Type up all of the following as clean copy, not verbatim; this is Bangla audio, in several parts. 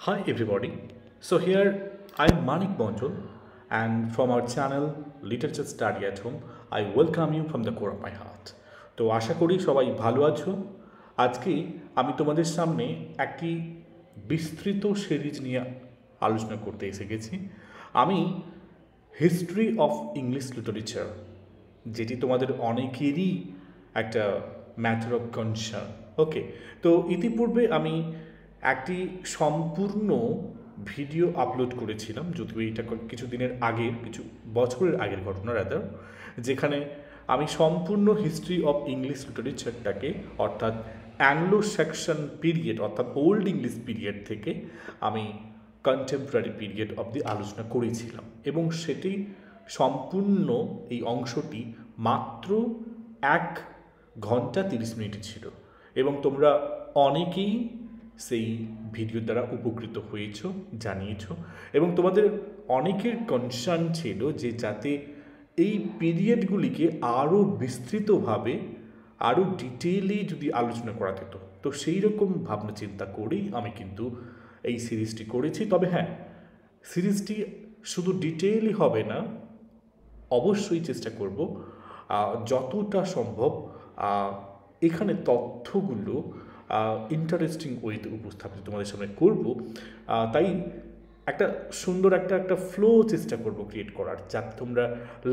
Hi everybody. So here I am Manik Bonjol and from our channel Literature Study at Home I welcome you from the core of my heart. তো আশা করি সবাই ভালো আছো। আজকে আমি তোমাদের সামনে একটি বিস্তৃত সিরিজ নিয়ে আলোচনা করতে এসে গেছি। আমি হিস্ট্রি অফ ইংলিশ লিটারেচার, যেটি তোমাদের অনেকেরই একটা ম্যাটার অফ কনসার্ন। ওকে, তো ইতিপূর্বে আমি একটি সম্পূর্ণ ভিডিও আপলোড করেছিলাম, যদিও এটা কিছু দিনের আগের, কিছু বছরের আগের ঘটনা রাদার, যেখানে আমি সম্পূর্ণ হিস্ট্রি অফ ইংলিশ লিটারেচারটাকে অর্থাৎ অ্যাংলো সেকশন পিরিয়ড অর্থাৎ ওল্ড ইংলিশ পিরিয়ড থেকে আমি কন্টেম্পোরারি পিরিয়ড অবধি আলোচনা করেছিলাম এবং সেটি সম্পূর্ণ এই অংশটি মাত্র 1 ঘন্টা 30 মিনিট ছিল এবং তোমরা অনেকেই সেই ভিডিও দ্বারা উপকৃত হয়েছ, জানিয়েছ এবং তোমাদের অনেকের কনসার্ন ছিল যে যাতে এই পিরিয়ডগুলিকে আরও বিস্তৃতভাবে আরও ডিটেইলি যদি আলোচনা করা যেত। তো সেই রকম ভাবনা চিন্তা করেই আমি কিন্তু এই সিরিজটি করেছি। তবে হ্যাঁ, সিরিজটি শুধু ডিটেইলি হবে না, অবশ্যই চেষ্টা করব যতটা সম্ভব এখানে তথ্যগুলো ইন্টারেস্টিং ওয়েতে উপস্থাপিত তোমাদের সামনে করব। তাই একটা সুন্দর একটা ফ্লো চেষ্টা করব ক্রিয়েট করার, যাতে তোমরা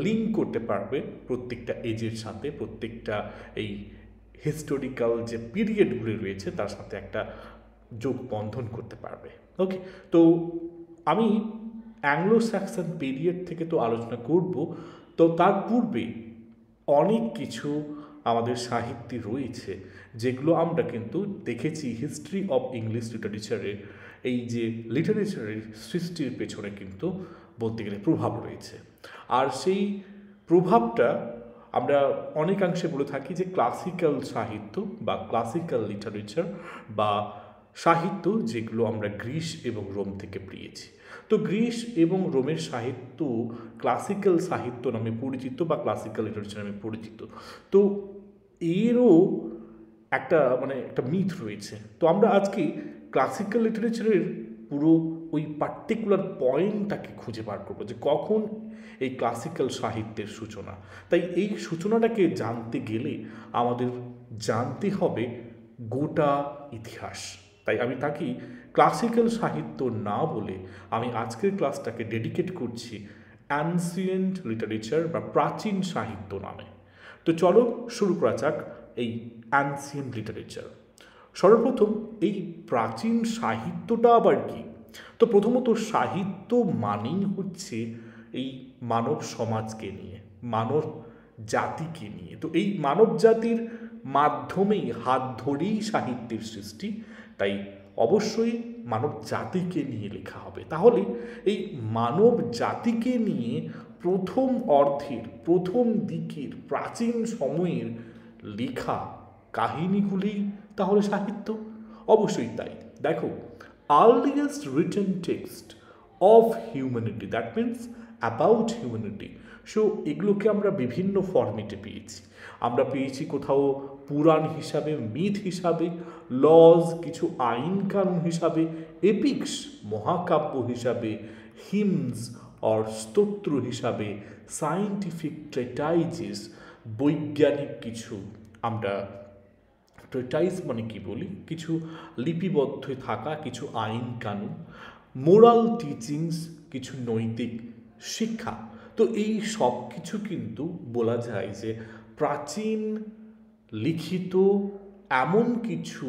লিঙ্ক করতে পারবে প্রত্যেকটা এজের সাথে, প্রত্যেকটা এই হিস্টোরিক্যাল যে পিরিয়ডগুলি রয়েছে তার সাথে একটা যোগ বন্ধন করতে পারবে। ওকে, তো আমি অ্যাংলো স্যাক্সন পিরিয়ড থেকে তো আলোচনা করব, তো তার পূর্বে অনেক কিছু আমাদের সাহিত্যে রয়েছে যেগুলো আমরা কিন্তু দেখেছি হিস্ট্রি অফ ইংলিশ লিটারেচারের এই যে লিটারেচারের সৃষ্টির পেছনে কিন্তু বলতে গেলে প্রভাব রয়েছে। আর সেই প্রভাবটা আমরা অনেকাংশে বলে থাকি যে ক্লাসিক্যাল সাহিত্য বা ক্লাসিক্যাল লিটারেচার বা সাহিত্য, যেগুলো আমরা গ্রিস এবং রোম থেকে পেয়েছি। তো গ্রিস এবং রোমের সাহিত্য ক্লাসিক্যাল সাহিত্য নামে পরিচিত বা ক্লাসিক্যাল লিটারেচার নামে পরিচিত। তো এরও একটা মিথ রয়েছে। তো আমরা আজকে ক্লাসিক্যাল লিটারেচারের পুরো ওই পার্টিকুলার পয়েন্টটাকে খুঁজে বার করবো যে কখন এই ক্লাসিক্যাল সাহিত্যের সূচনা। তাই এই সূচনাটাকে জানতে গেলে আমাদের জানতে হবে গোটা ইতিহাস। তাই আমি তাকে ক্লাসিক্যাল সাহিত্য না বলে আমি আজকের ক্লাসটাকে ডেডিকেট করছি অ্যানসিয়েন্ট লিটারেচার বা প্রাচীন সাহিত্য নামে। তো চলো শুরু করা যাক এই অ্যানসিয়েন্ট লিটারেচার। সর্বপ্রথম এই প্রাচীন সাহিত্যটা আবার কি? তো প্রথমত সাহিত্য মানেই হচ্ছে এই মানব সমাজকে নিয়ে, মানব জাতিকে নিয়ে। তো এই মানব জাতির মাধ্যমেই, হাত ধরেই সাহিত্যের সৃষ্টি। তাই অবশ্যই মানব জাতিকে নিয়ে লেখা হবে। তাহলে এই মানব জাতিকে নিয়ে প্রথম অর্ধের, প্রথম দিকের প্রাচীন সময়ের লেখা কাহিনীগুলি তাহলে সাহিত্য? অবশ্যই তাই। দেখো, earliest written text of humanity, that means about humanity. So এগুলোকে আমরা বিভিন্ন ফর্মেটে পেয়েছি। আমরা পেয়েছি কোথাও পুরাণ হিসাবে, মিথ হিসাবে, লজ কিছু আইন কানুন হিসাবে, এপিক্স মহাকাব্য হিসাবে, হিমস অর স্তোত্র হিসাবে, সায়েন্টিফিক ট্রেটাইজেস বৈজ্ঞানিক কিছু, আমরা ট্রেটাইজ মানে কি বলি, কিছু লিপিবদ্ধ থাকা কিছু আইন কানুন, মোরাল টিচিংস কিছু নৈতিক শিক্ষা। তো এই সব কিছু কিন্তু বলা যায় যে প্রাচীন লিখিত এমন কিছু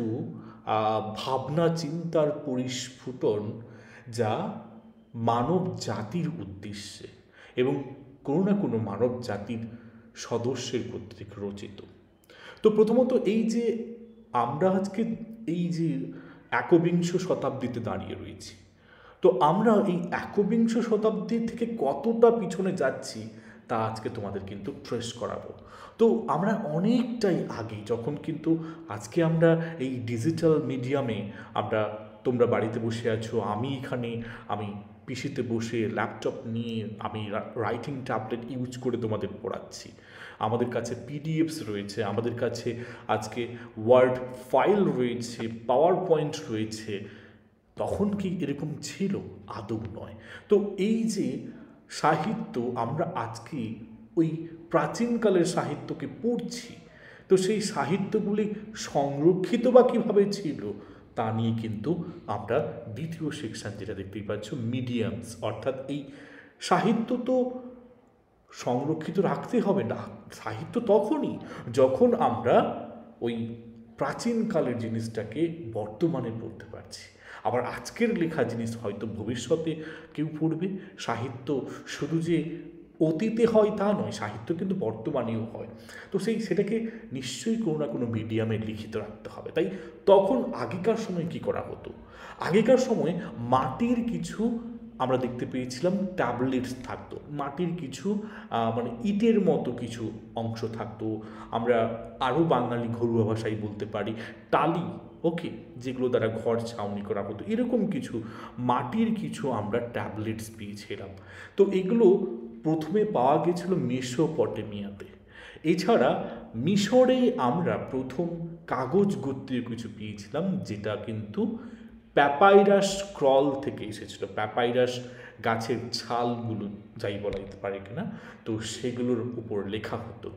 ভাবনা চিন্তার পরিস্ফুটন যা মানব জাতির উদ্দেশ্যে এবং কোনো না কোনো মানব জাতির সদস্যের কর্তৃক রচিত। তো প্রথমত এই যে আমরা আজকে এই যে একবিংশ শতাব্দীতে দাঁড়িয়ে রয়েছি, তো আমরা এই একবিংশ শতাব্দী থেকে কতটা পিছনে যাচ্ছি তা আজকে তোমাদের কিন্তু ট্রেস করাবো। তো আমরা অনেকটাই আগে, যখন কিন্তু আজকে আমরা এই ডিজিটাল মিডিয়ামে আমরা, তোমরা বাড়িতে বসে আছো, আমি এখানে, আমি পিসিতে বসে ল্যাপটপ নিয়ে আমি রাইটিং ট্যাবলেট ইউজ করে তোমাদের পড়াচ্ছি। আমাদের কাছে পিডিএফস রয়েছে, আমাদের কাছে আজকে ওয়ার্ড ফাইল রয়েছে, পাওয়ার পয়েন্ট রয়েছে, তখন কি এরকম ছিল? আদৌ নয়। তো এই যে সাহিত্য, আমরা আজকে ওই প্রাচীনকালের সাহিত্যকে পড়ছি, তো সেই সাহিত্যগুলি সংরক্ষিত বা কীভাবে ছিল তা নিয়ে কিন্তু আমরা দ্বিতীয় সেকশন যেটা দেখতেই পাচ্ছ, মিডিয়ামস, অর্থাৎ এই সাহিত্য তো সংরক্ষিত রাখতে হবে না। সাহিত্য তখনই যখন আমরা ওই প্রাচীনকালের জিনিসটাকে বর্তমানে পড়তে পারছি। আবার আজকের লেখা জিনিস হয়তো ভবিষ্যতে কেউ পড়বে। সাহিত্য শুধু যে অতীতে হয় তা নয়, সাহিত্য কিন্তু বর্তমানেও হয়। তো সেটাকে নিশ্চয়ই কোনো না কোনো মিডিয়ামে লিখিত রাখতে হবে। তাই তখন আগেকার সময় কি করা হতো? আগেকার সময় মাটির কিছু আমরা দেখতে পেয়েছিলাম ট্যাবলেটস থাকতো, মাটির কিছু মানে ইটের মতো কিছু অংশ থাকতো। আমরা আরও বাঙালি ঘরোয়া ভাষায় বলতে পারি টালি, ওকে, যেগুলো দ্বারা ঘর ছাউনি করা হতো। এরকম কিছু মাটির কিছু আমরা ট্যাবলেটস পেয়েছিলাম। তো এগুলো প্রথমে পাওয়া গেছিল মেসোপটেমিয়াতে। এছাড়া মিশরে আমরা প্রথম কাগজ গোত্রীয় কিছু পেয়েছিলাম, যেটা কিন্তু প্যাপাইরাস স্ক্রল থেকে এসেছিল। প্যাপাইরাস গাছের ছালগুলো যাই বলা যেতে পারে কিনা, তো সেগুলোর উপর লেখা হতো।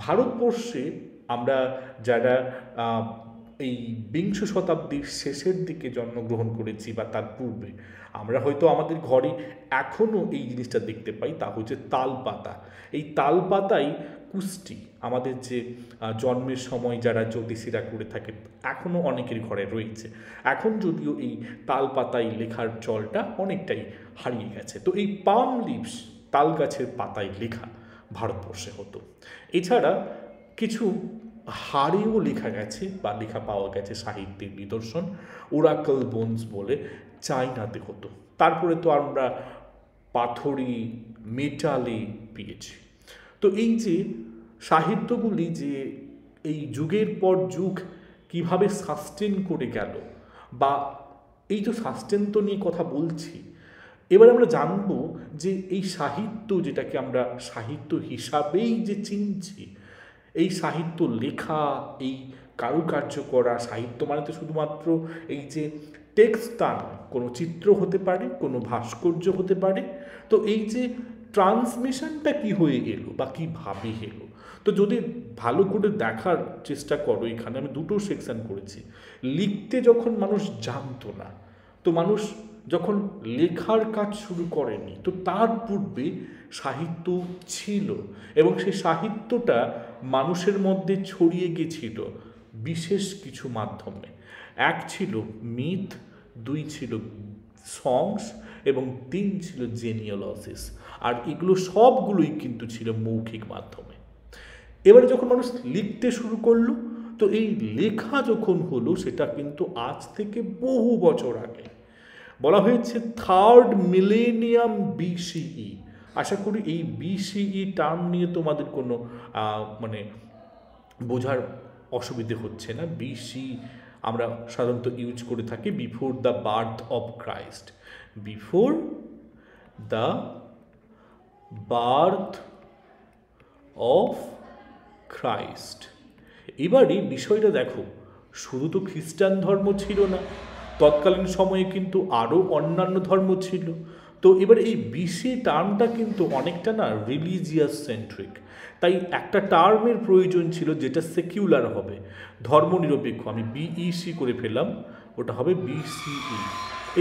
ভারতবর্ষে আমরা যারা এই বিংশ শতাব্দীর শেষের দিকে জন্মগ্রহণ করেছি বা তার পূর্বে, আমরা হয়তো আমাদের ঘরে এখনও এই জিনিসটা দেখতে পাই, তা হচ্ছে তালপাতা। এই তালপাতাই কুষ্টি, আমাদের যে জন্মের সময় যারা জ্যোতিষীরা করে থাকে, এখনও অনেকের ঘরে রয়েছে। এখন যদিও এই তালপাতায় লেখার চলটা অনেকটাই হারিয়ে গেছে। তো এই পাম লিভস, তাল গাছের পাতায় লেখা ভারতবর্ষে হতো। এছাড়া কিছু হাড়েও লেখা গেছে বা লেখা পাওয়া গেছে সাহিত্যের নিদর্শন, ওরাকল বোনস বলে, চায়নাতে হতো। তারপরে তো আমরা পাথরে, মেটালে পেয়েছি। তো এই যে সাহিত্যগুলি যে এই যুগের পর যুগ কিভাবে সাস্টেন করে গেল, বা এই তো সাস্টেন তো নিয়ে কথা বলছি, এবার আমরা জানব যে এই সাহিত্য, যেটাকে আমরা সাহিত্য হিসাবেই যে চিনছি, এই সাহিত্য লেখা, এই কারুকার্য করা, সাহিত্য মানে তো শুধুমাত্র এই যে টেক্সট তা নয়, কোনো চিত্র হতে পারে, কোনো ভাস্কর্য হতে পারে। তো এই যে ট্রান্সমিশনটা কি হয়ে এলো বা কীভাবে এলো, তো যদি ভালো করে দেখার চেষ্টা করো, এখানে আমি দুটো সেকশন করেছি। লিখতে যখন মানুষ জানতো না, তো মানুষ যখন লেখার কাজ শুরু করেনি, তো তার পূর্বে সাহিত্য ছিল, এবং সেই সাহিত্যটা মানুষের মধ্যে ছড়িয়ে গিয়েছিল বিশেষ কিছু মাধ্যমে। এক ছিল মিথ, দুই ছিল সংস, এবং তিন ছিল জেনিওলজিস। আর এগুলো সবগুলোই কিন্তু ছিল মৌখিক মাধ্যমে। এবারে যখন মানুষ লিখতে শুরু করলো, তো এই লেখা যখন হলো, সেটা কিন্তু আজ থেকে বহু বছর আগে। বলা হয়েছে থার্ড মিলেনিয়াম বিসিই। আশা করি এই বিসিই টার্ম নিয়ে তোমাদের কোনো মানে বোঝার অসুবিধে হচ্ছে না। বিসি আমরা সাধারণত ইউজ করে থাকি before the birth of Christ, before the birth of Christ. এবারে বিষয়টা দেখো, শুধু তো খ্রিস্টান ধর্ম ছিল না, তৎকালীন সময়ে কিন্তু আরও অন্যান্য ধর্ম ছিল। তো এবার এই বিসি টার্মটা কিন্তু অনেকটা না রিলিজিয়াস সেন্ট্রিক, তাই একটা টার্মের প্রয়োজন ছিল যেটা সেকুলার হবে, ধর্মনিরপেক্ষ। আমি বিইসি করে ফেললাম, ওটা হবে বিসিই।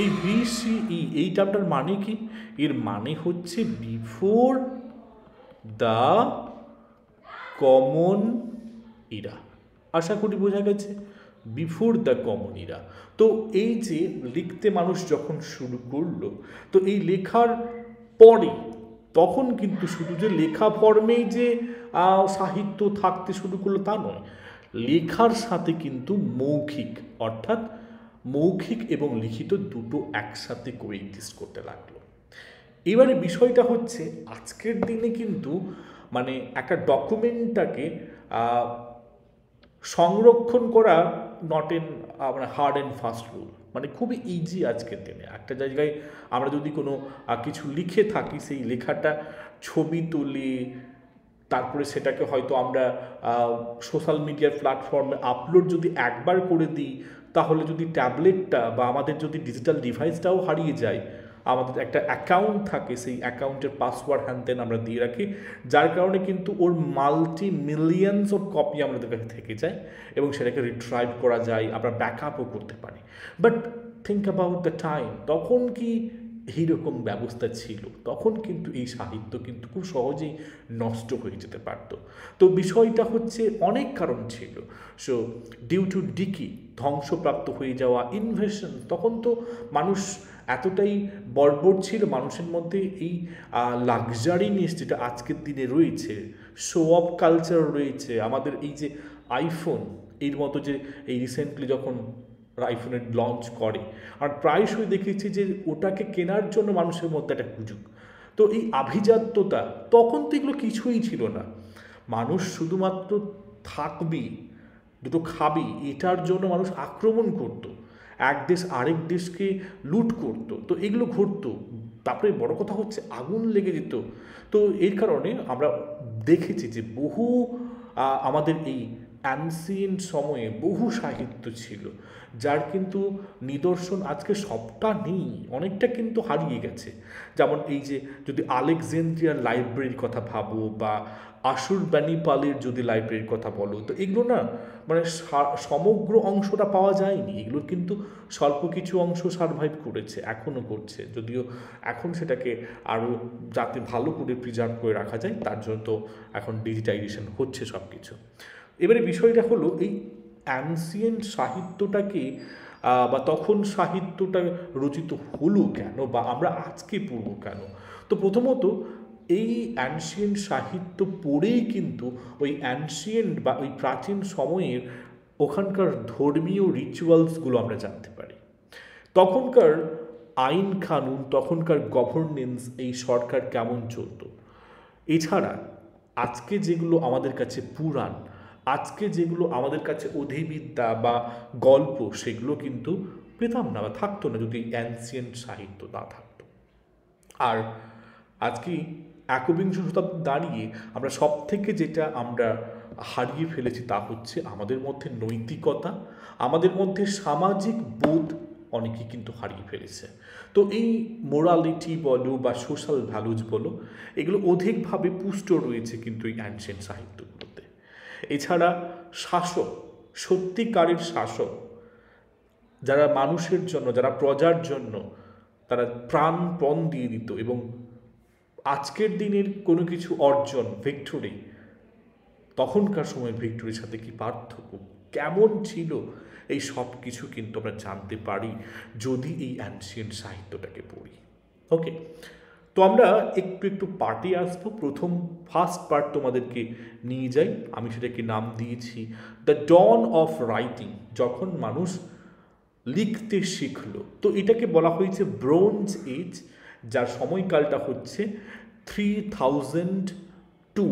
এই বিসিই এই টার্মটার মানে কি? এর মানে হচ্ছে বিফোর দ্য কমন ইরা। আশা করি বোঝা গেছে, বিফোর দ্য কমন ইরা। তো এই যে লিখতে মানুষ যখন শুরু করলো, তো এই লেখার পরে তখন কিন্তু শুধু যে লেখা ফর্মেই যে সাহিত্য থাকতে শুরু করলো তা নয়, লেখার সাথে কিন্তু মৌখিক, অর্থাৎ মৌখিক এবং লিখিত দুটো একসাথে কোএক্সিস্ট করতে লাগলো। এবারে বিষয়টা হচ্ছে, আজকের দিনে কিন্তু মানে একটা ডকুমেন্টটাকে সংরক্ষণ করা নট এন মানে হার্ড অ্যান্ড ফাস্ট রুল, মানে খুবই ইজি আজকের দিনে। একটা জায়গায় আমরা যদি কোনো কিছু লিখে থাকি, সেই লেখাটা ছবি তুলে তারপরে সেটাকে হয়তো আমরা সোশ্যাল মিডিয়ার প্ল্যাটফর্মে আপলোড যদি একবার করে দিই, তাহলে যদি ট্যাবলেটটা বা আমাদের যদি ডিজিটাল ডিভাইসটাও হারিয়ে যায়, আমাদের একটা অ্যাকাউন্ট থাকে, সেই অ্যাকাউন্টের পাসওয়ার্ড হ্যানত্যান আমরা দিয়ে রাখি, যার কারণে কিন্তু ওর মাল্টি মিলিয়নস অফ কপি আমাদের কাছে থেকে যায় এবং সেটাকে রিট্রাইভ করা যায়, আমরা ব্যাকআপও করতে পারি। But think about the time, তখন কি এইরকম ব্যবস্থা ছিল? তখন কিন্তু এই সাহিত্য কিন্তু খুব সহজেই নষ্ট হয়ে যেতে পারত। তো বিষয়টা হচ্ছে অনেক কারণ ছিল। সো ডিউ টু ডিকি, ধ্বংসপ্রাপ্ত হয়ে যাওয়া, ইনভেশন, তখন তো মানুষ এতটাই বর্বর ছিল, মানুষের মধ্যে এই লাক্সারিনেস যেটা আজকের দিনে রয়েছে, শো অফ কালচার রয়েছে, আমাদের এই যে আইফোন এর মতো যে এই রিসেন্টলি যখন আইফোনের লঞ্চ করে, আর প্রায়শই দেখেছি যে ওটাকে কেনার জন্য মানুষের মধ্যে একটা হুজুগ। তো এই আভিজাত্যতা, তখন তো এগুলো কিছুই ছিল না। মানুষ শুধুমাত্র থাকবি, দুটো খাবি, এটার জন্য মানুষ আক্রমণ করতো, এক দেশ আরেক দেশকে লুট করত, তো এগুলো ঘটতো। তারপরে বড় কথা হচ্ছে আগুন লেগে যেত। তো এর কারণে আমরা দেখেছি যে বহু আমাদের এই অ্যানসিয়েন্ট সময়ে বহু সাহিত্য ছিল, যার কিন্তু নিদর্শন আজকে সবটা নেই, অনেকটা কিন্তু হারিয়ে গেছে। যেমন এই যে যদি আলেকজান্দ্রিয়ার লাইব্রেরির কথা ভাবো বা আশুরবাণীপালের যদি লাইব্রেরির কথা বলো, তো এগুলো না মানে সমগ্র অংশটা পাওয়া যায়নি, এগুলোর কিন্তু স্বল্প কিছু অংশ সারভাইভ করেছে, এখনও করছে, যদিও এখন সেটাকে আরও যাতে ভালো করে প্রিজার্ভ করে রাখা যায় তার জন্য তো এখন ডিজিটাইজেশন হচ্ছে সব কিছু। এবারে বিষয়টা হলো এই অ্যানসিয়েন্ট সাহিত্যটাকে বা তখন সাহিত্যটা রচিত হলো কেন, বা আমরা আজকে পড়ব কেন? তো প্রথমত এই অ্যানশিয়েন্ট সাহিত্য পড়েই কিন্তু ওই অ্যানশিয়েন্ট বা ওই প্রাচীন সময়ের ওখানকার ধর্মীয় রিচুয়ালসগুলো আমরা জানতে পারি। তখনকার আইন কানুন, তখনকার গভর্নেন্স, এই সরকার কেমন চলতো। এছাড়া আজকে যেগুলো আমাদের কাছে পুরাণ, আজকে যেগুলো আমাদের কাছে অধিবিদ্যা বা গল্প, সেগুলো কিন্তু পেতাম না বা থাকতো না যদি অ্যানসিয়েন্ট সাহিত্য না থাকতো। আর আজকে একবিংশ শতাব্দী দাঁড়িয়ে আমরা সব থেকে যেটা আমরা হারিয়ে ফেলেছি তা হচ্ছে আমাদের মধ্যে নৈতিকতা, আমাদের মধ্যে সামাজিক বোধ অনেকেই কিন্তু হারিয়ে ফেলেছে। তো এই মোরালিটি বলো বা সোশ্যাল ভ্যালুজ বলো, এগুলো অধিকভাবে পুষ্ট রয়েছে কিন্তু এই অ্যানশিয়েন্ট সাহিত্যগুলোতে। এছাড়া শাসক, সত্যিকারের শাসক, যারা মানুষের জন্য, যারা প্রজার জন্য তারা প্রাণপণ দিয়ে দিত, এবং আজকের দিনের কোনো কিছু অর্জন, ভিক্টোরি, তখনকার সময় ভিক্টোরির সাথে কি পার্থক্য, কেমন ছিল, এই সব কিছু কিন্তু আমরা জানতে পারি যদি এই অ্যানশিয়েন্ট সাহিত্যটাকে পড়ি। ওকে, তো আমরা একটু একটু পার্টে আসবো। প্রথম ফার্স্ট পার্ট তোমাদেরকে নিয়ে যাই, আমি সেটাকে নাম দিয়েছি দ্য ডন অফ রাইটিং, যখন মানুষ লিখতে শিখলো। তো এটাকে বলা হয়েছে ব্রোঞ্জ এজ, যার সময়কালটা হচ্ছে 3000 টু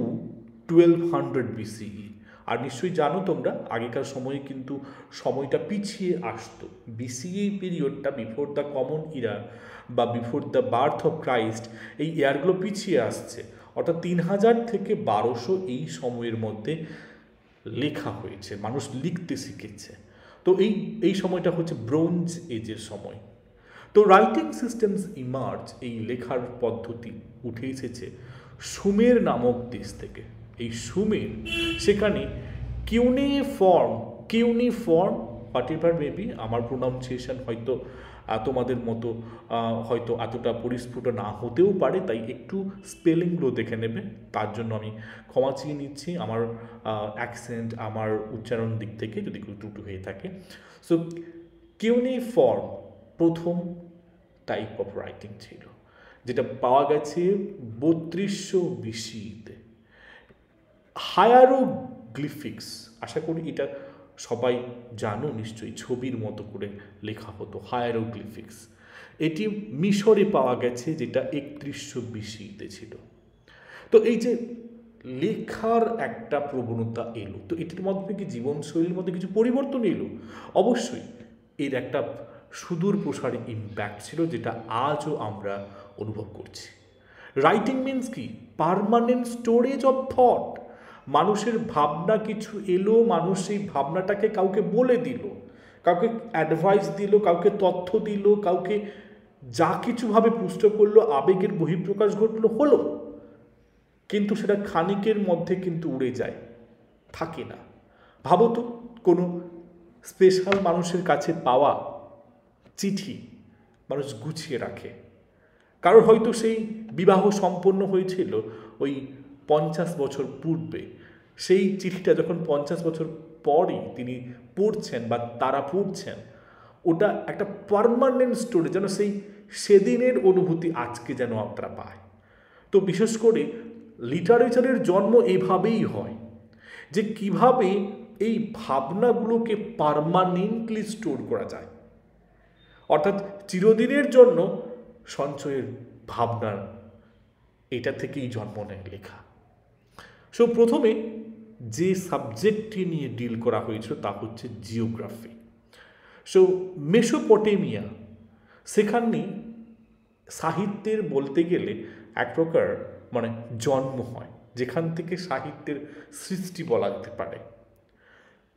1200 BCE। আর নিশ্চয়ই জানো তোমরা, আগেকার সময়ে কিন্তু সময়টা পিছিয়ে আসতো। BCE পিরিয়ডটা, বিফোর দ্য কমন ইরা বা before the birth of Christ, এই ইয়ারগুলো পিছিয়ে আসছে, অর্থাৎ 3000 থেকে 1200 এই সময়ের মধ্যে লেখা হয়েছে, মানুষ লিখতে শিখেছে। তো এই সময়টা হচ্ছে ব্রোঞ্জ এজের সময়। তো রাইটিং সিস্টেমস ইমার্জ, এই লেখার পদ্ধতি উঠে এসেছে সুমের নামক দেশ থেকে। এই সুমের, সেখানে কিউনিফর্ম হোয়াট এভার মেবি, আমার প্রোনাউন্সিয়েশন হয়তো তোমাদের মতো হয়তো এতটা পরিস্ফুট না হতেও পারে, তাই একটু স্পেলিংগুলো দেখে নেবে, তার জন্য আমি ক্ষমা চেয়ে নিচ্ছি আমার অ্যাকসেন্ট, আমার উচ্চারণ দিক থেকে যদি একটু ত্রুটি হয়ে থাকে। সো কিউনিফর্ম প্রথম টাইপ অফ রাইটিং ছিল, যেটা পাওয়া গেছে 3200 BCE-তে। হায়ারোগ্লিফিক্স, আশা করি এটা সবাই জানো নিশ্চয়ই, ছবির মতো করে লেখা হতো হায়ারোগ্লিফিক্স। এটি মিশরে পাওয়া গেছে, যেটা 3100 BCE-তে ছিল। তো এই যে লেখার একটা প্রবণতা এলো, তো এটার মধ্যে কি জীবনশৈলীর মধ্যে কিছু পরিবর্তন এলো? অবশ্যই এর একটা সুদূর প্রসারী ইম্প্যাক্ট ছিল, যেটা আজও আমরা অনুভব করছি। রাইটিং মিনস কি? Permanent storage of thought. মানুষের ভাবনা কিছু এলো, মানুষ সেই ভাবনাটাকে কাউকে বলে দিল, কাউকে অ্যাডভাইস দিল, কাউকে তথ্য দিল, কাউকে যা কিছুভাবে পুষ্ট করলো, আবেগের বহিঃপ্রকাশ ঘটলো, হলো, কিন্তু সেটা খানিকের মধ্যে কিন্তু উড়ে যায়, থাকে না। ভাবো তো, কোনো স্পেশাল মানুষের কাছে পাওয়া চিঠি মানুষ গুছিয়ে রাখে। কারোর হয়তো সেই বিবাহ সম্পন্ন হয়েছিল ওই 50 বছর পূর্বে, সেই চিঠিটা যখন 50 বছর পরই তিনি পড়ছেন বা তারা পড়ছেন, ওটা একটা পার্মানেন্ট স্টোরি, যেন সেদিনের অনুভূতি আজকে যেন আপনারা পায়। তো বিশেষ করে লিটারেচারের জন্ম এভাবেই হয়, যে কিভাবে এই ভাবনাগুলোকে পার্মানেন্টলি স্টোর করা যায়, অর্থাৎ চিরদিনের জন্য সঞ্চয়ের ভাবনার এটা থেকেই জন্ম নেয় লেখা। সো প্রথমে যে সাবজেক্টটি নিয়ে ডিল করা হয়েছিল তা হচ্ছে জিওগ্রাফি। সো মেসোপটেমিয়া, সেখানে সাহিত্যের বলতে গেলে এক প্রকার মানে জন্ম হয়, যেখান থেকে সাহিত্যের সৃষ্টি বলা যেতে পারে।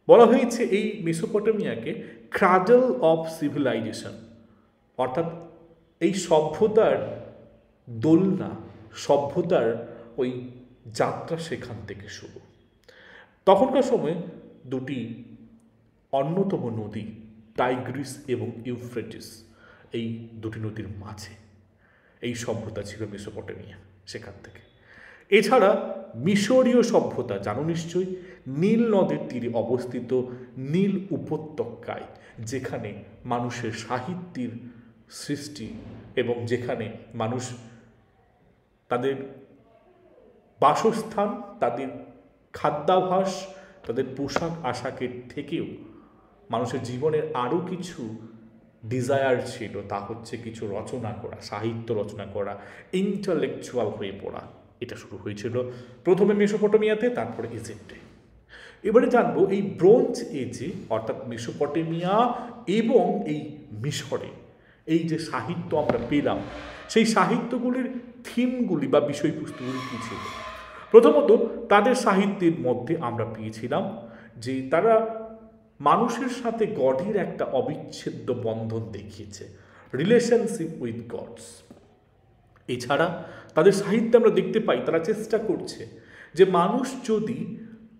বলা হয়েছে এই মেসোপটেমিয়াকে ক্রাডল অফ সিভিলাইজেশন, অর্থাৎ এই সভ্যতার দোলনা, সভ্যতার ওই যাত্রা সেখান থেকে শুরু। তখনকার সময় দুটি অন্যতম নদী টাইগ্রিস এবং ইউফ্রেটিস, এই দুটি নদীর মাঝে এই সভ্যতা ছিল মেসোপটেমিয়া, সেখান থেকে। এছাড়া মিশরীয় সভ্যতা জানো নিশ্চয়ই, নীল নদের তীরে অবস্থিত নীল উপত্যকায়, যেখানে মানুষের সাহিত্যের সৃষ্টি এবং যেখানে মানুষ তাদের বাসস্থান, তাদের খাদ্যাভ্যাস, তাদের পোশাক আশাকের থেকেও মানুষের জীবনের আরও কিছু ডিজায়ার ছিল, তা হচ্ছে কিছু রচনা করা, সাহিত্য রচনা করা, ইন্টালেকচুয়াল হয়ে পড়া। এটা শুরু হয়েছিল প্রথমে মেসোপটেমিয়াতে, তারপরে ইজিপ্টে। এবারে জানবো এই ব্রোঞ্জ এজে, অর্থাৎ মেসোপটেমিয়া এবং এই মিশরে এই যে সাহিত্য আমরা পেলাম, সেই সাহিত্যগুলির থিমগুলি বা বিষয়বস্তুগুলি কী ছিল। প্রথমত তাদের সাহিত্যের মধ্যে আমরা পেয়েছিলাম যে তারা মানুষের সাথে গডের একটা অবিচ্ছেদ্য বন্ধন দেখিয়েছে, রিলেশনশিপ উইথ গডস। এছাড়া তাদের সাহিত্যে আমরা দেখতে পাই তারা চেষ্টা করছে যে মানুষ যদি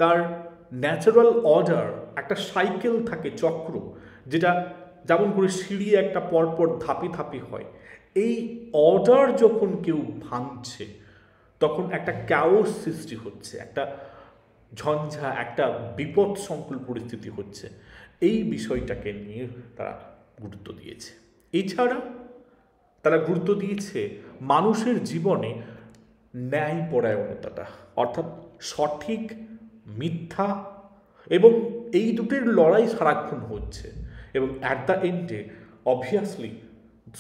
তার ন্যাচারাল অর্ডার, একটা সাইকেল থাকে, চক্র, যেটা যেমন করে সিঁড়ি একটা পরপর ধাপে ধাপে হয়, এই অর্ডার যখন কেউ ভাঙছে তখন একটা ক্যাওস সৃষ্টি হচ্ছে, একটা ঝঞ্ঝা, একটা বিপদ সংকুল পরিস্থিতি হচ্ছে। এই বিষয়টাকে নিয়ে তারা গুরুত্ব দিয়েছে। এছাড়া তারা গুরুত্ব দিয়েছে মানুষের জীবনে ন্যায়পরায়ণতাটা, অর্থাৎ সঠিক মিথ্যা, এবং এই দুটির লড়াই সারাক্ষণ হচ্ছে এবং অ্যাট দ্য এন্ডে অবভিয়াসলি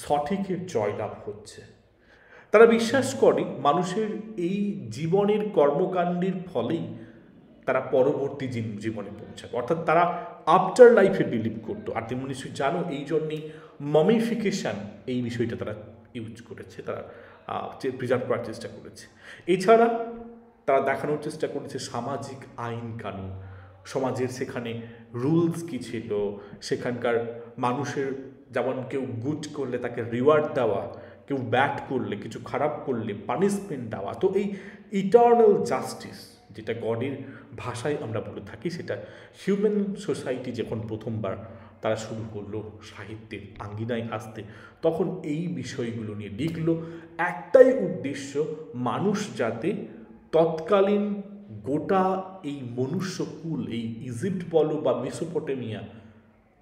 সঠিকের জয়লাভ হচ্ছে। তারা বিশ্বাস করে মানুষের এই জীবনের কর্মকাণ্ডের ফলেই তারা পরবর্তী জীবনে পৌঁছাবে, অর্থাৎ তারা আফটার লাইফে বিলিভ করতো। আর তুমি নিশ্চয়ই জানো এই জন্যেই মমিফিকেশান এই বিষয়টা তারা ইউজ করেছে, তারা প্রিজার্ভ করার চেষ্টা করেছে। এছাড়া তারা দেখানোর চেষ্টা করেছে সামাজিক আইন কানুন, সমাজের সেখানে রুলস কী ছিল, সেখানকার মানুষের যেমন কেউ গুড করলে তাকে রিওয়ার্ড দেওয়া, কেউ ব্যাড করলে, কিছু খারাপ করলে পানিশমেন্ট দেওয়া। তো এই ইটার্নাল জাস্টিস, যেটা গডের ভাষায় আমরা বলে থাকি, সেটা হিউম্যান সোসাইটি যখন প্রথমবার তারা শুরু করলো সাহিত্যের আঙ্গিনায় আসতে, তখন এই বিষয়গুলো নিয়ে লিখল। একটাই উদ্দেশ্য, মানুষ যাতে তৎকালীন গোটা এই মনুষ্যকুল, এই ইজিপ্ট বলো বা মেসোপটেমিয়া,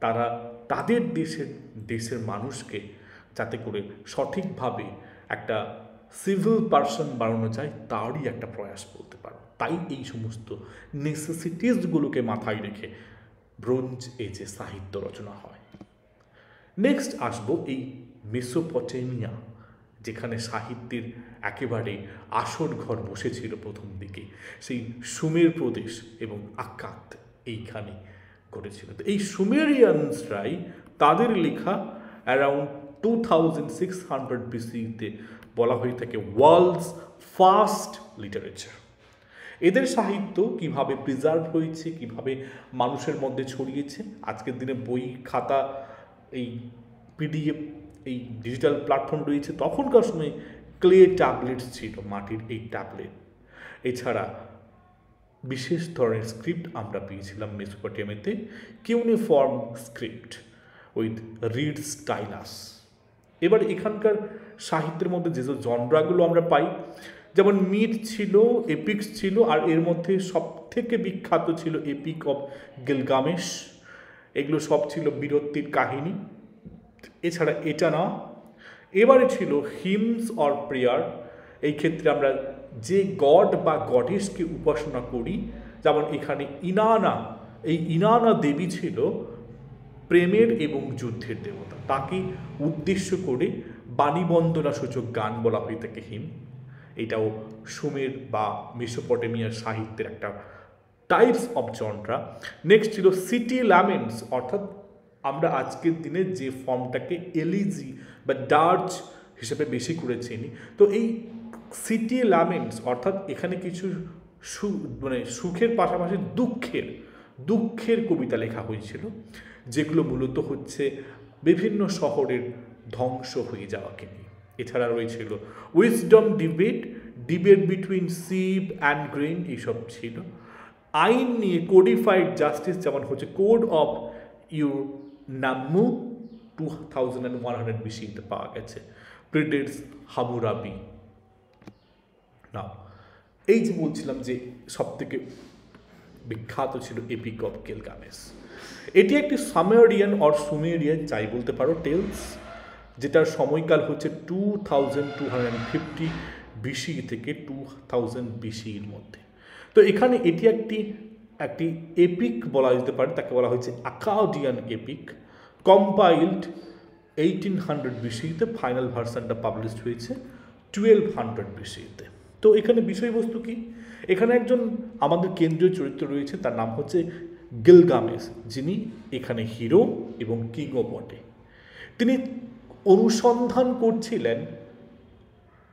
তারা তাদের দেশের মানুষকে যাতে করে সঠিকভাবে একটা সিভিল পার্সন বানানো যায়, তারই একটা প্রয়াস বলতে পারো। তাই এই সমস্ত নেসেসিটিসগুলোকে মাথায় রেখে ব্রোঞ্জ এজে সাহিত্য রচনা হয়। নেক্সট আসবো এই মেসোপটেমিয়া, যেখানে সাহিত্যের একেবারে আসর ঘর বসেছিল প্রথম দিকে, সেই সুমের প্রদেশ এবং আক্কাদ এইখানে করেছিল। তো এই সুমেরিয়ানসরাই তাদের লেখা অ্যারাউন্ড 2600 BC-তে বলা হয়ে থাকে ওয়ার্ল্ডস ফার্স্ট লিটারেচার। এদের সাহিত্য কিভাবে প্রিজার্ভ হয়েছে, কিভাবে মানুষের মধ্যে ছড়িয়েছে। আজকের দিনে বই খাতা, এই পিডিএফ, এই ডিজিটাল প্ল্যাটফর্ম রয়েছে, তখনকার সময় ক্লে ট্যাবলেটস ছিল, মাটির এই ট্যাবলেট। এছাড়া বিশেষ ধরনের স্ক্রিপ্ট আমরা পেয়েছিলাম মেসোপটেমিয়াতে, cuneiform script with reed stylus. এবার এখানকার সাহিত্যের মধ্যে যেসব জনরাগুলো আমরা পাই, যেমন মিথ ছিল, এপিক্স ছিল, আর এর মধ্যে সব থেকে বিখ্যাত ছিল এপিক অফ গিলগামেশ। এগুলো সব ছিল বীরত্বের কাহিনী। এছাড়া এটা না, এবারে ছিল হিমস অর প্রেয়ার। এই ক্ষেত্রে আমরা যে গড বা গডেসকে উপাসনা করি, যেমন এখানে ইনানা, এই ইনানা দেবী ছিল প্রেমের এবং যুদ্ধের দেবতা। তাকে উদ্দেশ্য করে বাণীবন্দনা সূচক গান বলা হয়ে থাকে হিম। এটাও সুমের বা মেসোপটেমিয়ার সাহিত্যের একটা টাইপস অফ জনরা। নেক্সট ছিল সিটি ল্যামেন্টস, অর্থাৎ আমরা আজকের দিনে যে ফর্মটাকে এলিজি বা ডার্চ হিসেবে বেশি করে চিনি। তো এই সিটি ল্যামেন্টস অর্থাৎ এখানে কিছু মানে সুখের পাশাপাশি দুঃখের কবিতা লেখা হয়েছিল, যেগুলো মূলত হচ্ছে বিভিন্ন শহরের ধ্বংস হয়ে যাওয়াকে নিয়ে। এছাড়া রয়েছিল wisdom debate between sieve and grain, এইসব ছিল। আইন নিয়ে কোডিফাইড জাস্টিস, যেমন হচ্ছে কোড অফ ইউনাম্মু 2100 BC-তে পাওয়া গেছে, প্রিডেটস হামুরাবি। না, এই যে বলছিলাম যে সব থেকে বিখ্যাত ছিল এপিক অফ গিলগামেশ। এটি একটি সামেরিয়ান অর সুমেরিয়ান, যাই বলতে পারো, টেলস, যেটার সময়কাল হচ্ছে 2250 BC থেকে 2000 BC-র মধ্যে। তো এখানে এটি একটি এপিক বলা যেতে পারে, তাকে বলা হয়েছে আকাউডিয়ান এপিক, কম্পাইলড 1800 BC-তে। ফাইনাল ভার্সনটা পাবলিশড হয়েছে 1200 BC-তে। তো এখানে বিষয়বস্তু কি? এখানে একজন আমাদের কেন্দ্রীয় চরিত্র রয়েছে, তার নাম হচ্ছে গিলগামেশ, যিনি এখানে হিরো এবং কিংও বটে। তিনি অনুসন্ধান করছিলেন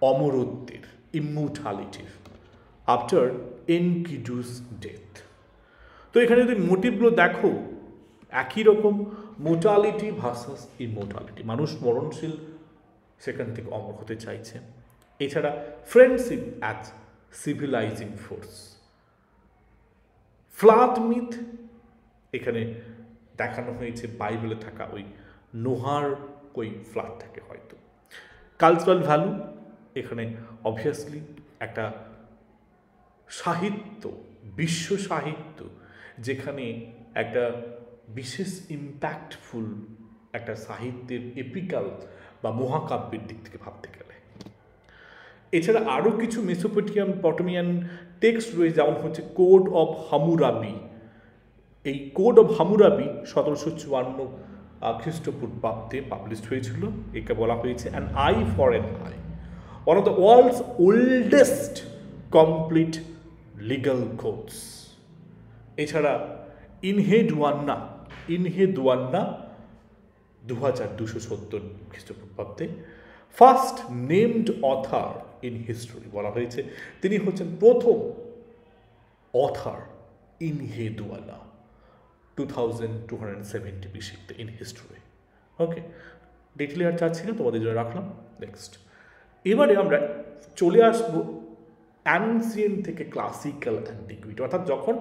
অমরত্বের, ইমমর্টালিটির, আফটার এনকিডুস ডেথ। তো এখানে যদি মোটিভগুলো দেখো, একই রকম, মোর্টালিটি ভার্সাস ইমমর্টালিটি। মানুষ মরণশীল, সেখান থেকে অমর হতে চাইছে। এছাড়া friendship as civilising force. Flood myth এখানে দেখানো হয়েছে বাইবেলে থাকা ওই নোহার ওই ফ্লাড থাকে হয়তো। কালচারাল ভ্যালু এখানে অবভিয়াসলি একটা সাহিত্য, বিশ্ব সাহিত্য, যেখানে একটা বিশেষ ইম্প্যাক্টফুল একটা সাহিত্যের এপিক্যাল বা মহাকাব্যের দিক থেকে ভাবতে গেলে। এছাড়া আরও কিছু মেসোপটেমিয়ান টেক্সট রয়েছে, যেমন হচ্ছে কোড অফ হামুরাবি। এই কোড অফ হামুরাবি 1754 খ্রিস্টপূর্বাব্দে পাবলিশড হয়েছিল। একে বলা হয়েছে an eye for an eye, one of the world's oldest complete legal codes. এছাড়া ইনহেদুয়ান্না 2270 খ্রিস্টপূর্বাব্দে first named author in history বলা হয়েছে। তিনি হচ্ছেন প্রথম অথার ইনহেদুয়ান্না 2270 BC-তে ইন হিস্ট্রি। ওকে, ডিটেলে আর চাচ্ছি না, তোমাদের জন্য রাখলাম। নেক্সট, এবারে আমরা চলে আসবো অ্যানসিয়েন্ট থেকে ক্লাসিক্যাল অ্যান্টিকুইটি, অর্থাৎ যখন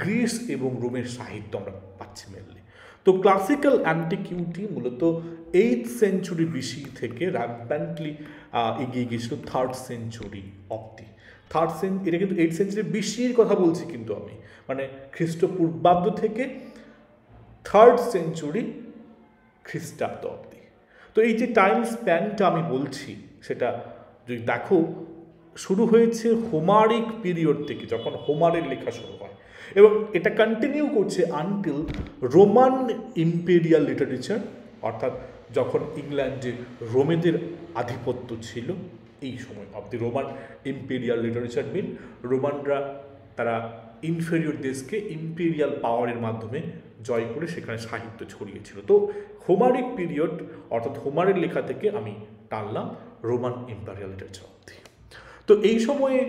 গ্রিস এবং রোমের সাহিত্য আমরা পাচ্ছি মেনলি। তো ক্লাসিক্যাল অ্যান্টিকুইটি মূলত 8th সেঞ্চুরি BC থেকে র্যাম্প্যান্টলি এগিয়ে গিয়েছিল 3rd সেঞ্চুরি অব্দি। এটা কিন্তু 8th সেঞ্চুরি BC-র কথা বলছি, কিন্তু আমি মানে খ্রিস্টপূর্বাব্দ থেকে 3rd সেঞ্চুরি খ্রিস্টাব্দ অব্দি। তো এই যে টাইম স্প্যানটা আমি বলছি, সেটা যদি দেখো, শুরু হয়েছে হোমারিক পিরিয়ড থেকে, যখন হোমারের লেখা শুরু হয়, এবং এটা কন্টিনিউ করছে আনটিল রোমান ইম্পেরিয়াল লিটারেচার, অর্থাৎ যখন ইংল্যান্ডে রোমেদের আধিপত্য ছিল, এই সময় অব্দি রোমান ইম্পেরিয়াল লিটারেচার মিন রোমানরা তারা ইনফেরিয়র দেশকে ইম্পেরিয়াল পাওয়ারের মাধ্যমে জয় করে সেখানে সাহিত্য ছড়িয়েছিল। তো হোমারিক পিরিয়ড অর্থাৎ হোমারের লেখা থেকে আমি টানলাম রোমান ইম্পেরিয়াল লিটারেচার অব্দি। তো এই সময়ে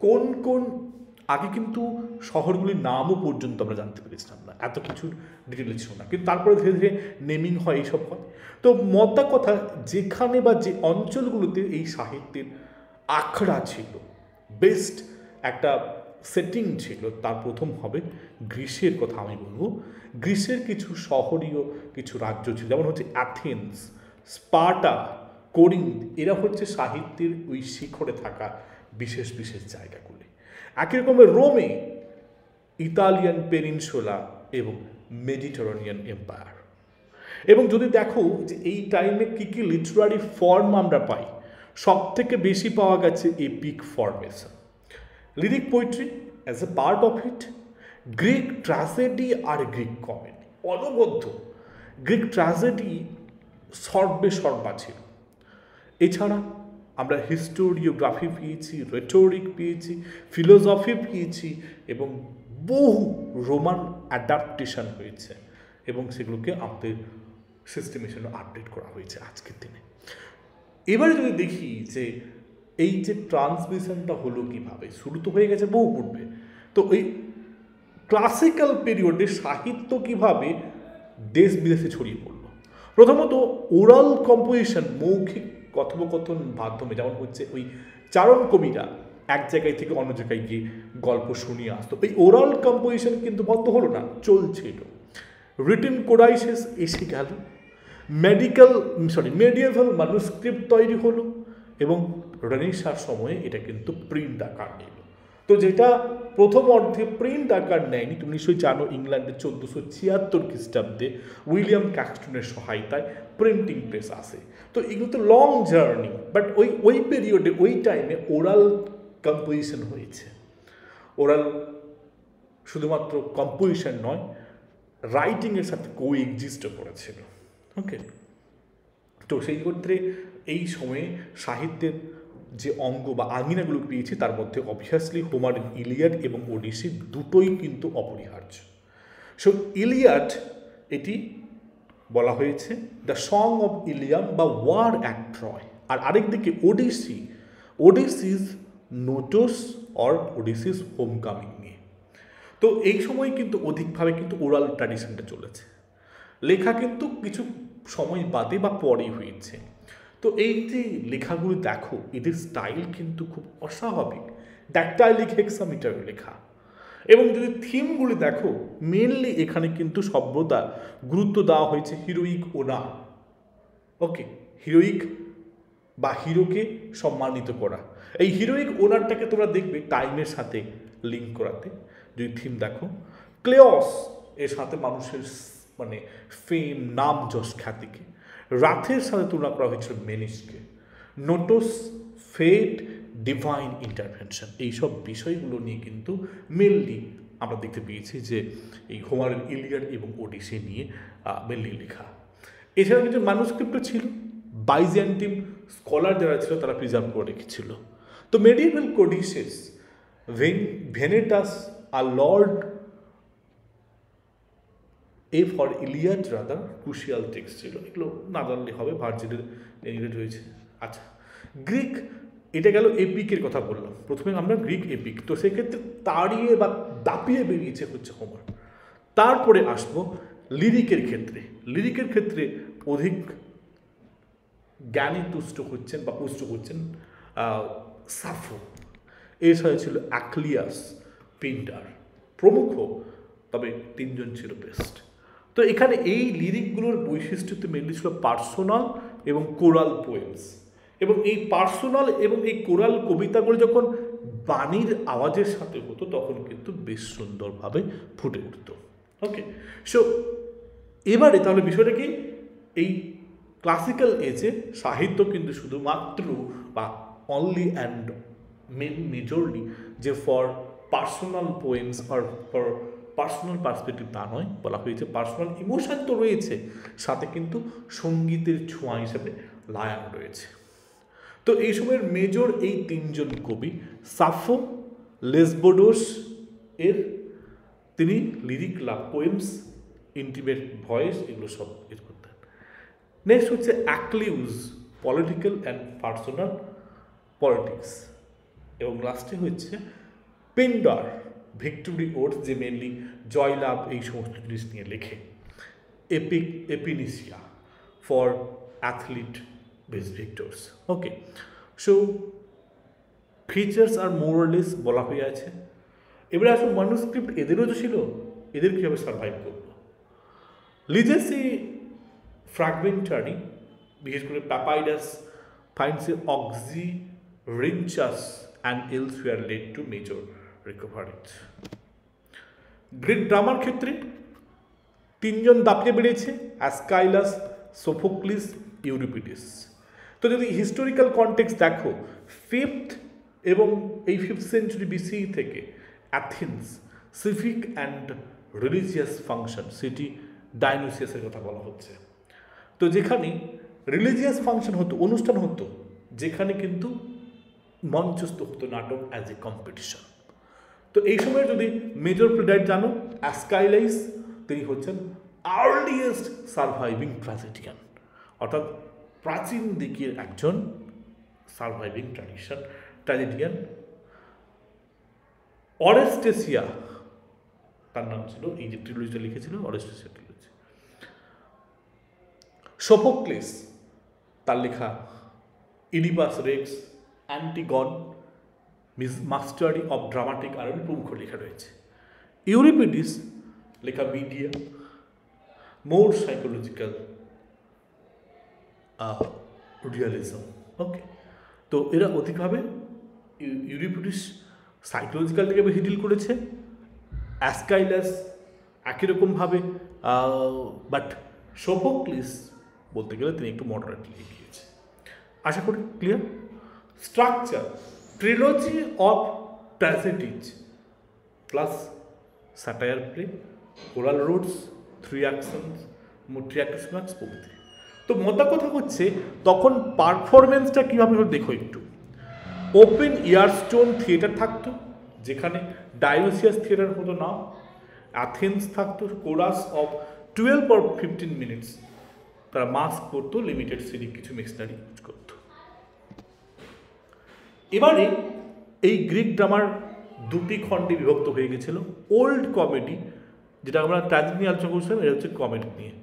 কোন কোন আগে কিন্তু শহরগুলির নামও পর্যন্ত আমরা জানতে পেরেছিলাম না, এত কিছুর ডিটেলে ছিল না, কিন্তু তারপরে ধীরে ধীরে নেমিং হয়, এইসব হয়। তো মোদ্দা কথা, যেখানে বা যে অঞ্চলগুলোতে এই সাহিত্যের আখড়া ছিল, বেস্ট একটা সেটিং ছিল, তার প্রথম হবে গ্রিসের কথা আমি বলবো। গ্রিসের কিছু শহরীয় কিছু রাজ্য ছিল, যেমন হচ্ছে অ্যাথেন্স, স্পার্টা, কোরিন্থ, এরা হচ্ছে সাহিত্যের ওই শিখরে থাকা বিশেষ বিশেষ জায়গাগুলি। একই রকমের রোমে ইতালিয়ান পেনিনসুলা এবং মেডিটেরেনিয়ান এম্পায়ার। এবং যদি দেখো যে এই টাইমে কী কী লিটারারি ফর্ম আমরা পাই, সব থেকে বেশি পাওয়া গেছে epic formation, lyric poetry as a part of it, Greek tragedy আর গ্রিক কমেডি, অনবদ্য গ্রিক ট্র্যাজেডি সর্বা ছিল। এছাড়া আমরা হিস্টোরিওগ্রাফি পেয়েছি, রেটোরিক পেয়েছি, ফিলোসফি পেয়েছি, এবং বহু রোমান অ্যাডাপ্টেশন হয়েছে এবং সেগুলোকে আমাদের সিস্টেমে সেগুলো আপডেট করা হয়েছে আজকের দিনে। এবারে যদি দেখি যে এই যে ট্রান্সমিশনটা হলো কীভাবে, শুরু তো হয়ে গেছে বহু পূর্বে, তো এই ক্লাসিক্যাল পিরিয়ডে সাহিত্য কীভাবে দেশ বিদেশে ছড়িয়ে পড়ল। প্রথমত ওরাল কম্পোজিশন, মৌখিক কথোপকথন মাধ্যমে, যেমন হচ্ছে ওই চারণ কবিরা এক জায়গায় থেকে অন্য জায়গায় গিয়ে গল্প শুনিয়ে আসতো, এই ওরাল কম্পোজিশন কিন্তু বন্ধ হলো না, চলছিল। রিটেন কোডাইসিস এসে গেল, মেডিয়েভাল ম্যানুস্ক্রিপ্ট তৈরি হলো, এবং রেনেসাঁর সময়ে এটা কিন্তু প্রিন্ট আকার নিল। তো যেটা প্রথম অর্ধে প্রিন্ট আকার নেয়নি, তুমি নিশ্চয়ই জানো, ইংল্যান্ডে 1476 খ্রিস্টাব্দে উইলিয়াম ক্যাক্সটনের সহায়তায় প্রিন্টিং প্রেস আসে। তো এগুলো তো লং জার্নি, বাট ওই পিরিয়ডে, ওই টাইমে ওরাল কম্পোজিশন হয়েছে। ওরাল শুধুমাত্র কম্পোজিশন নয়, রাইটিংয়ের সাথে কোএক্সিস্টও করেছিল। ওকে, তো সেই ক্ষেত্রে এই সময়ে সাহিত্যের যে অঙ্গ বা আঙিনাগুলো পেয়েছি, তার মধ্যে অবভিয়াসলি হোমারের ইলিয়াড এবং ওডিসি দুটোই কিন্তু অপরিহার্য। সো ইলিয়াড, এটি বলা হয়েছে দ্য সং অফ ইলিয়াম বা ওয়ার অ্যাট ট্রয়, আর আরেকদিকে ওডিসিস নোটোস অর ওডিসিস হোমকামিং নিয়ে। তো এই সময় কিন্তু অধিকভাবে কিন্তু ওরাল ট্র্যাডিশনটা চলেছে, লেখা কিন্তু কিছু সময় বাদে বা পরেই হয়েছে। তো এই যে লেখাগুলি দেখো, এদের স্টাইল কিন্তু খুব অস্বাভাবিক, ড্যাকটাইলিক হেক্সামিটারে লেখা। এবং যদি থিমগুলি দেখো, মেনলি এখানে কিন্তু সভ্যতা গুরুত্ব দেওয়া হয়েছে হিরোইক ওনার। ওকে, হিরোইক বা হিরোকে সম্মানিত করা, এই হিরোইক ওনারটাকে তোমরা দেখবে টাইমের সাথে লিঙ্ক করাতে। যদি থিম দেখো, ক্লেওস এর সাথে মানুষের মানে ফেম, নাম, যশ, খ্যাতিকে, রাথের সাথে তুলনা করা হয়েছিল মেনিসকে, নোটোস, ফেট, ডিভাইন ইন্টারভেনশন, এইসব বিষয়গুলো নিয়ে কিন্তু মেনলি আমরা দেখতে পেয়েছি যে এই হোমারের ইলিয়াড এবং ওডিসি নিয়ে মেনলি লেখা। এছাড়া কিছু ম্যানুস্ক্রিপ্টও ছিল, বাইজেন্টিন স্কলার যারা ছিল তারা প্রিজার্ভ করে রেখেছিল। তো মেডিয়েভাল কোডিসেস, ভেনেটাস আর lord A for Iliad rather crucial text ছিল, এগুলো না জানলে হবে, ভার্জিলের এনিরেট হয়েছে। আচ্ছা, গ্রিক, এটা গেল এপিকের কথা বললাম, প্রথমে আমরা গ্রিক এপিক, তো সেক্ষেত্রে তাড়িয়ে বা দাপিয়ে বেরিয়েছে হচ্ছে হোমার। তারপরে আসবো লিরিকের ক্ষেত্রে। লিরিকের ক্ষেত্রে অধিক জ্ঞানী পুষ্ট হচ্ছেন সাফো, এর সাথে ছিল অ্যাক্লিয়াস, পিন্টার প্রমুখ, তবে তিনজন ছিল বেস্ট। তো এখানে এই লিরিকগুলোর বৈশিষ্ট্য মেনলি ছিল পার্সোনাল এবং কোরাল পোয়েমস, এবং এই পার্সোনাল এবং এই কোরাল কবিতাগুলো যখন বাণীর আওয়াজের সাথে হতো তখন কিন্তু বেশ সুন্দরভাবে ফুটে উঠত। ওকে, সো এবারে তাহলে বিষয়টা কি, এই ক্লাসিক্যাল এজে সাহিত্য কিন্তু শুধুমাত্র বা অনলি অ্যান্ড মেজরলি যে for personal poems R for personal perspective তা নয়, বলা হয়েছে পার্সোনাল ইমোশন তো রয়েছে, সাথে কিন্তু সঙ্গীতের ছোঁয়া হিসেবে লায়ান রয়েছে। তো এই সময়ের মেজর এই তিনজন কবি, সাফো, লেসবোডোস এর তিনি লিরিক পোয়েমস, ইন্টিমেট ভয়েস, এগুলো সব করতেন। নেক্সট হচ্ছে অ্যাক্লিউজ, পলিটিক্যাল অ্যান্ড পার্সোনাল পলিটিক্স, এবং লাস্টে হচ্ছে পিন্ডার, ভিক্টোরি ওটস যে মেনলি জয়লাভ এই সমস্ত জিনিস নিয়ে লেখে। Epinicia for athlete best victors. Okay, so features আর মোরলেস বলা হয়ে আছে। এবারে আসলে ম্যানুস্ক্রিপ্ট এদেরও তো ছিল, এদের কীভাবে সার্ভাইভ করলো। লিজেসি ফ্র্যাগমেন্টারি, বিশেষ করে papyrus finds a oxyrhynchus and elsewhere led to major recoveries. Greek ড্রামার ক্ষেত্রে তিনজন দাপিয়ে বেরিয়েছে, অ্যাসকাইলাস, সোফোক্লিস, ইউরিপিডিস। তো যদি হিস্টোরিক্যাল কনটেক্সট দেখো, ফিফথ সেঞ্চুরি বিসি থেকে Athens civic and religious function city ডায়নোসিয়াসের কথা বলা হচ্ছে। তো যেখানে রিলিজিয়াস ফাংশন হতো, অনুষ্ঠান হতো, যেখানে কিন্তু মঞ্চস্থ হতো নাটক অ্যাজ এ কম্পিটিশন। তো এই সময় যদি মেজর প্রিডাইট জানো, অ্যাসকাইলাইস, তিনি হচ্ছেন আর্লিয়েস্ট সার্ভাইভিং ট্র্যাজেডিয়ান, অর্থাৎ প্রাচীন দিকের একজন সার্ভাইভিং ট্র্যাজেডিয়ান। অরেস্টেসিয়া তার নাম ছিল, এই যে ট্রিলজিটা লিখেছিল অরেস্টেসিয়া ট্রিলজি। সোফোক্লিস, তার লেখা Oedipus Rex, অ্যান্টিগন, Mashrafe of dramatic art প্রমুখ লেখা রয়েছে। ইউরিপিডিস লেখা মিডিয়া, মোর সাইকোলজিক্যাল রিয়ালিজম। ওকে, তো এরা অধিকভাবে ইউরিপিডিস সাইকোলজিক্যাল থেকে বেশি ডিল করেছে, অ্যাসকাইলাস একই রকমভাবে, বাট সোফোক্লিস বলতে গেলে তিনি একটু মডারেটলি এগিয়েছে। আশা করি clear. Structure, trilogy of tragedies plus satyr play, choral roots, three acts masks প্রভৃতি। তো মোদ্দা কথা হচ্ছে তখন পারফরমেন্সটা কীভাবে হলো দেখো একটু। ওপেন ইয়ারস্টোন থিয়েটার থাকতো, যেখানে ডায়োসিয়াস থিয়েটার হতো না। অ্যাথেন্স থাকতো, কোরাস অফ 12 or 15 মিনিটস, তারা মাস্ক করতো, লিমিটেড সিরিজ কিছু মেশিনারি ইউজ করতো। এবারে এই গ্রিক ড্রামার দুটি খণ্ডে বিভক্ত হয়ে গেছিল। ওল্ড কমেডি, যেটা আমরা ট্র্যাজেডি নিয়ে আলোচনা করছিলাম, এটা হচ্ছে কমেডি নিয়ে।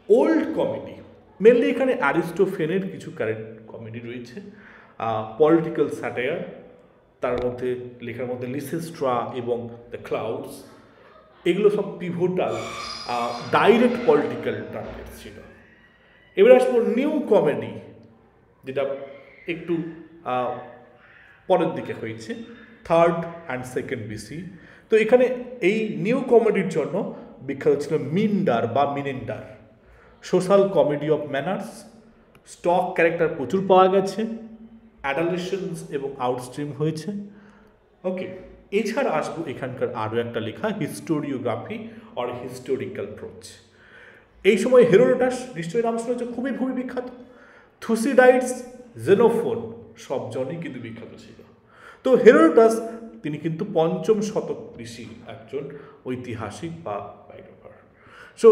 ওল্ড কমেডি মেনলি এখানে অ্যারিস্টোফেনের কিছু কারেন্ট কমেডি রয়েছে, পলিটিক্যাল স্যাটায়ার, তার মধ্যে লেখার মধ্যে লিসেস্ট্রা এবং দ্য ক্লাউডস, এগুলো সব পিভোটাল ডাইরেক্ট পলিটিক্যাল টার্গেট ছিল। এবার আসবো নিউ কমেডি, যেটা একটু পরের দিকে হয়েছে, থার্ড অ্যান্ড সেকেন্ড বিসি। তো এখানে এই নিউ কমেডির জন্য বিখ্যাত ছিল মিন্ডার বা Menander. Social comedy of manners, stock character প্রচুর পাওয়া গেছে, অ্যাডালেশনস এবং আউটস্ট্রিম হয়েছে। ওকে, এছাড়া আসবো এখানকার আরও একটা লেখা, হিস্টোরিওগ্রাফি অর হিস্টোরিক্যাল প্রোচ। এই সময় হেরোডোটাস নিশ্চয়ই নাম শুনেছে, খুবই বিখ্যাত। থুসিডাইডস, জেনোফোন, সবজনই কিন্তু বিখ্যাত ছিল। তো হেরোডোটাস তিনি কিন্তু 5ম শতক BC একজন ঐতিহাসিক বা biographer. So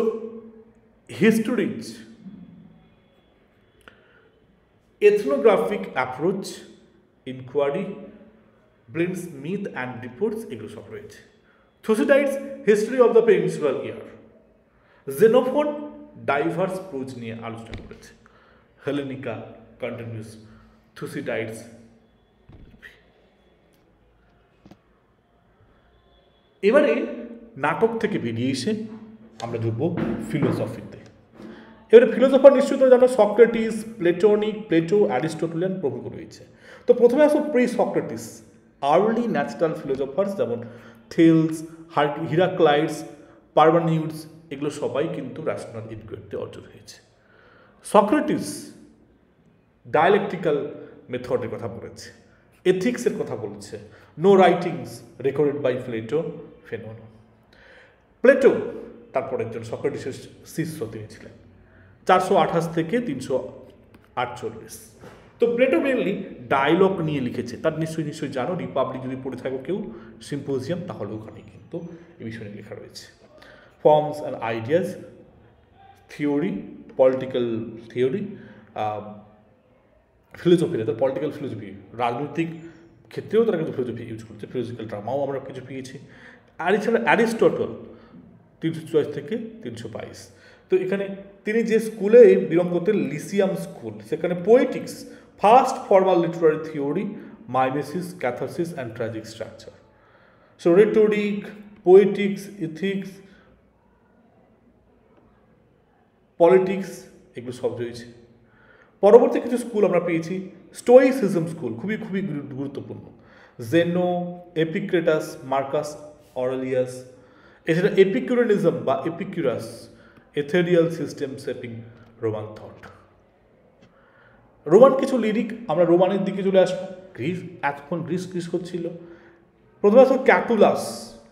histories ethnographic approach, inquiry, blends myth and reports, এগুলো সব রয়েছে। Thucydides history of the Peloponnesian war. Xenophon diverse prose নিয়ে আলোচনা করেছে। Hellenica continues, Thucydides. এবারে নাটক থেকে বেরিয়ে এসে আমরা ঢুকবো ফিলোসফিতে। এবারে ফিলোসফার নিশ্চয়ই তোমরা জানো, সক্রেটিস, প্লেটো, অ্যারিস্টটলিয়ান প্রমুখ রয়েছে। তো প্রথমে আসো pre Socrates, early natural philosophers যেমন থেলস, হিরাক্লাইটস, পারমানিউডস, এগুলো সবাই কিন্তু ন্যাশনাল ইনকোয়ারিতে অর্জন হয়েছে। সক্রেটিস ডায়ালেকটিক্যাল মেথডের কথা বলেছে, এথিক্সের কথা বলেছে, নো রাইটিংস রেকর্ডেড বাই ফেনোনো। প্লেটো তারপর একজন সক্রেটিসের শিষ্য তিনি ছিলেন, 428 থেকে 348। তো প্লেটো মেনলি ডায়লগ নিয়ে লিখেছে, তার নিশ্চয়ই জানো, রিপাবলিক যদি পড়ে থাকো কেউ, সিম্পোজিয়াম, তাহলে ওখানে কিন্তু এই বিষয় নিয়ে লেখা রয়েছে। Forms and ideas, theory, political theory, philosophy, political philosophy, রাজনৈতিক ক্ষেত্রেও তারা কিন্তু ফিলোসফি ইউজ করছে, ফিলোসফিক্যাল ড্রামাও আমরা কিছু পেয়েছি। আর এছাড়া অ্যারিস্টটল 344 থেকে 322। তো এখানে তিনি যে স্কুলে বিলং করতেন, লিসিয়াম স্কুল, সেখানে Poetics, first formal Literary theory, mimesis, catharsis and tragic structure. So rhetoric, Poetics, ethics, politics, এগুলো সব রয়েছে। পরবর্তী কিছু স্কুল আমরা পেয়েছি, স্টোইসিজম স্কুল, খুবই খুবই গুরুত্বপূর্ণ, জেনো, এপিক্রেটাস, মার্কাস অরেলিয়াস। এছাড়া এপিকিউরিয়ানিজম বা Epicurus, ethereal system shaping Roman thought. Roman কিছু লিরিক, আমরা রোমানের দিকে চলে আসবো। গ্রিস, এতক্ষণ গ্রিস হচ্ছিল। প্রথমে আসলে ক্যাটুলাস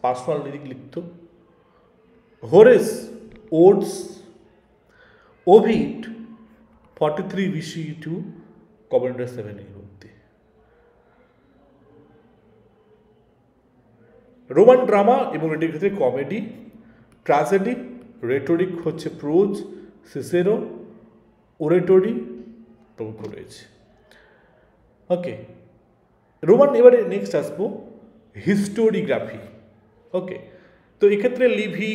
পার্সোনাল লিরিক লিখত, Horace odes, Ovid 43 BCE to 7 অব্দি। রোমান ড্রামা এবং এটির ক্ষেত্রে কমেডি, ট্র্যাজেডি, রেটোরিক হচ্ছে প্রোজ, সিসেরো, ওরেটরি প্রমুখ রয়েছে। ওকে, রোমান। এবারে নেক্সট আসবো হিস্টোরিগ্রাফি। ওকে, তো এক্ষেত্রে Livy,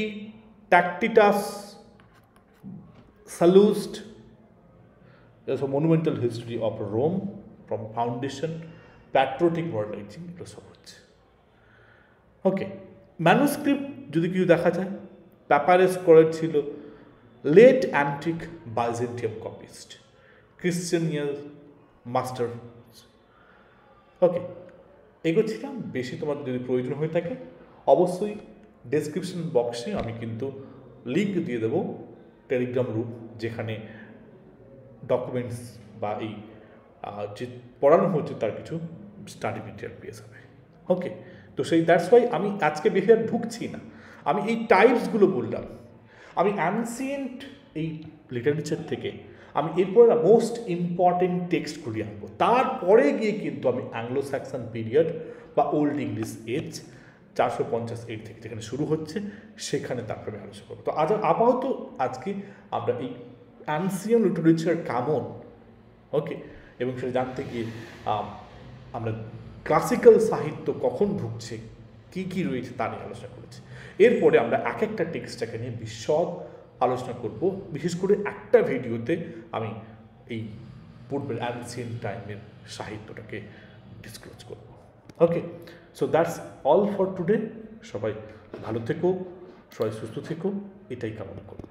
Tacitus, Sallust, monumental history of Rome from foundation, patriotic modernising, এগুলো সব হচ্ছে। ওকে, ম্যানুস্ক্রিপ্ট যদি কিছু দেখা যায়, প্যাপারাস করা ছিল লেট অ্যান্টিক বাইজেন্টিয়াম কপিস্ট, ক্রিশ্চিয়ানিয়াল মাস্টার। ওকে, এগোচ্ছিলাম। বেশি তোমাদের যদি প্রয়োজন হয়ে থাকে অবশ্যই ডেসক্রিপশন বক্সে আমি কিন্তু লিঙ্ক দিয়ে দেবো টেলিগ্রাম গ্রুপ, যেখানে ডকুমেন্টস বা এই যে পড়ানো হচ্ছে তার কিছু স্টাডি মেটেরিয়াল পেয়ে যাবে। ওকে, তো সেই দ্যাটস ওয়াই আমি আজকে বেশি আর ঢুকছি না, আমি এই টাইপসগুলো বললাম। আমি অ্যানসিয়েন্ট এই লিটারেচার থেকে আমি এরপরে মোস্ট ইম্পর্টেন্ট টেক্সটগুলি আনবো, তারপরে গিয়ে কিন্তু আমি অ্যাংলো স্যাক্সন পিরিয়ড বা ওল্ড ইংলিশ এজ 458 থেকে যেখানে শুরু হচ্ছে সেখানে তারপরে আমি আলোচনা করবো। তো আপাতত আজকে আমরা এই অ্যানসিয়েন্ট লিটারেচার কেমন, ওকে, এবং সেটা জানতে গিয়ে আমরা ক্লাসিক্যাল সাহিত্য কখন ঢুকছে, কী কী রয়েছে তা নিয়ে আলোচনা করেছি। এরপরে আমরা এক একটা টেক্সটটাকে নিয়ে বিশদ আলোচনা করব। বিশেষ করে একটা ভিডিওতে আমি এই পূর্বের অ্যানসিয়েন্ট টাইমের সাহিত্যটাকে ডিসক্লোজ করব। Okay, so that's all for today. সবাই ভালো থেকো, সবাই সুস্থ থেকো, এটাই কামনা করব।